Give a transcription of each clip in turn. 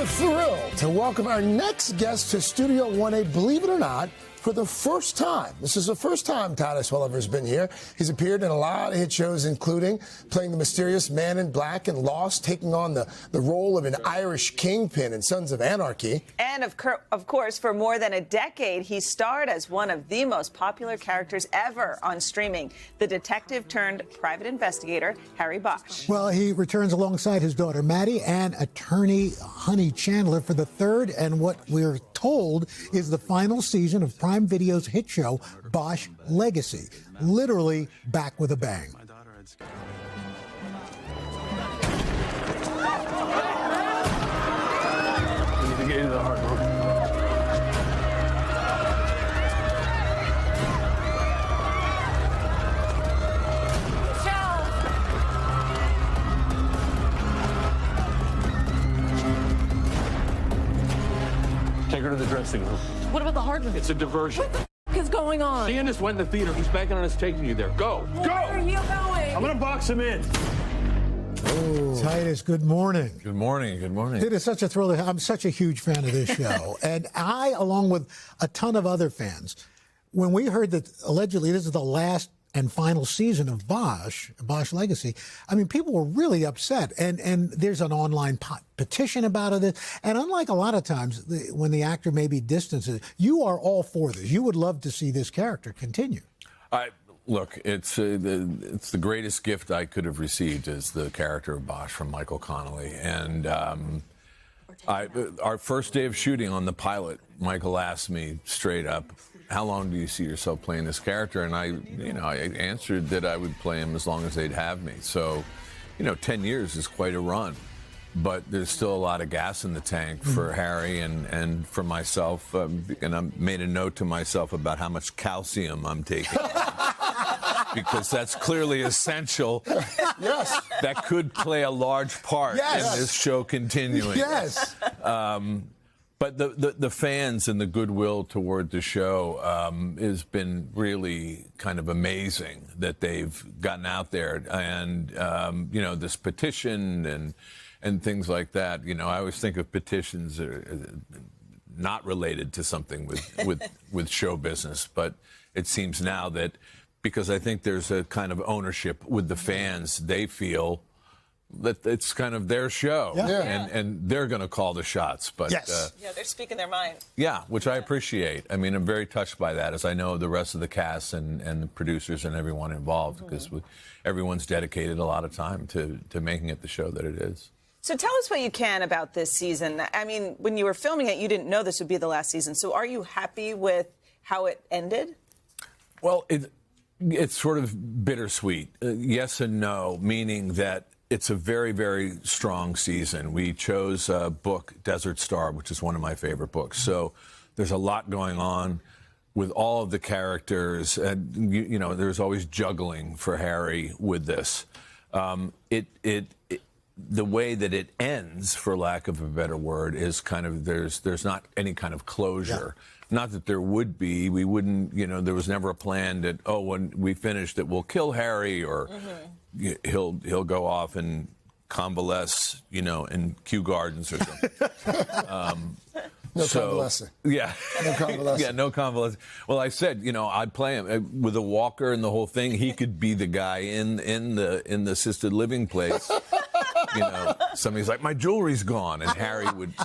We're thrilled to welcome our next guest to Studio 1A, believe it or not, for the first time. This is the first time Titus Welliver has been here. He's appeared in a lot of hit shows, including playing the mysterious Man in Black in Lost, taking on the role of an Irish kingpin in Sons of Anarchy. And of course, for more than a decade, he starred as one of the most popular characters ever on streaming, the detective-turned-private investigator, Harry Bosch. Well, he returns alongside his daughter, Maddie, and attorney Honey Chandler for the third and what we're told is the final season of Prime Video's hit show, Bosch Legacy. Literally back with a bang. We need to get into the hard room. Take her to the dressing room. What about the hard room? It's a diversion. What the is going on? Candace went in the theater. He's banking on us taking you there. Go. Where are you going? I'm going to box him in. Oh. Titus, good morning. Good morning. Good morning. It is such a thrill. I'm such a huge fan of this show. And I, along with a ton of other fans, when we heard that allegedly this is the last and final season of Bosch Legacy, I mean, people were really upset. And there's an online petition about it. And unlike a lot of times when the actor maybe distances, you are all for this. You would love to see this character continue. Look, it's the greatest gift I could have received is the character of Bosch from Michael Connelly. And our first day of shooting on the pilot, Michael asked me straight up, how long do you see yourself playing this character? And I answered that I would play him as long as they'd have me. So, 10 years is quite a run. But there's still a lot of gas in the tank for Harry and for myself. And I made a note to myself about how much calcium I'm taking. Because that's clearly essential. Yes. That could play a large part in this show continuing. Yes. But the fans and the goodwill toward the show has been really kind of amazing that they've gotten out there. And, this petition and things like that. I always think of petitions not related to something with show business. But it seems now that because I think there's a kind of ownership with the fans, they feel that it's kind of their show, and they're going to call the shots. But they're speaking their mind. Yeah, which I appreciate. I mean, I'm very touched by that, as I know the rest of the cast and the producers and everyone involved, because everyone's dedicated a lot of time to making it the show that it is. So tell us what you can about this season. I mean, when you were filming it, you didn't know this would be the last season. So are you happy with how it ended? Well, it's sort of bittersweet. Yes and no, meaning that it's a very, very strong season. We chose a book, Desert Star, which is one of my favorite books. So there's a lot going on with all of the characters. And, there's always juggling for Harry with this. The way that it ends, for lack of a better word, is kind of there's not any kind of closure. Yeah. Not that there would be. We wouldn't, there was never a plan that, when we finish that we'll kill Harry or he'll go off and convalesce, in Kew Gardens or something. Convalescing. Yeah. No convalescing. Yeah, no convalescing. Well, I said, I'd play him with a walker and the whole thing. He could be the guy in the assisted living place. Somebody's like, my jewelry's gone, and Harry would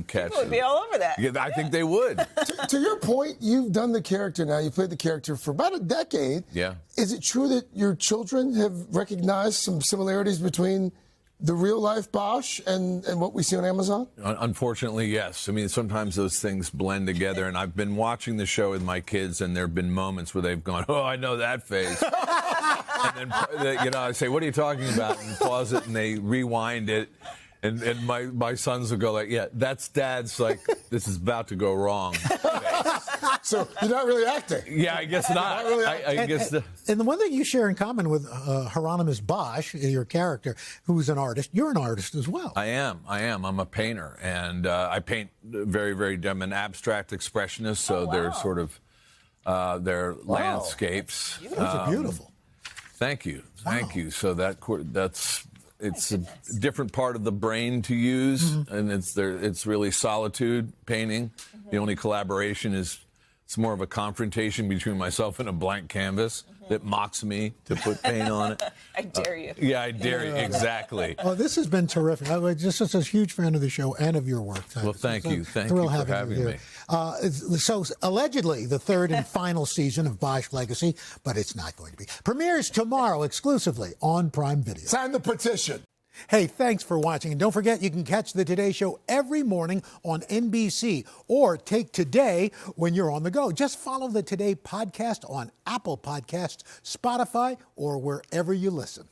catch People would be all over that. Yeah, I think they would. To your point, you've done the character now. You've played the character for about a decade. Yeah. Is it true that your children have recognized some similarities between the real-life Bosch and what we see on Amazon? Unfortunately, yes. I mean, sometimes those things blend together, and I've been watching the show with my kids, and there have been moments where they've gone, oh, I know that face. And then, I say, what are you talking about? And pause it, and they rewind it. And my sons will go like, yeah, that's Dad's, like, this is about to go wrong. So you're not really acting. Yeah, I guess not. Really I guess. And the one thing you share in common with Hieronymus Bosch, your character, who's an artist, you're an artist as well. I am. I'm a painter, and I paint very, very. I'm an abstract expressionist, so they're sort of they're landscapes. Those are beautiful. Thank you. So that's It's a different part of the brain to use, and it's really solitude painting. The only collaboration is it's more of a confrontation between myself and a blank canvas that mocks me to put paint on it. I dare you. Yeah, I dare you. Exactly. Oh, this has been terrific. I'm just a huge fan of the show and of your work, Titus. Well, thank you. Thank thrill you for having me. So, allegedly, the third and final season of Bosch Legacy, but it's not going to be. Premieres tomorrow exclusively on Prime Video. Sign the petition. Hey, thanks for watching. And don't forget, you can catch the Today Show every morning on NBC or take Today when you're on the go. Just follow the Today podcast on Apple Podcasts, Spotify, or wherever you listen.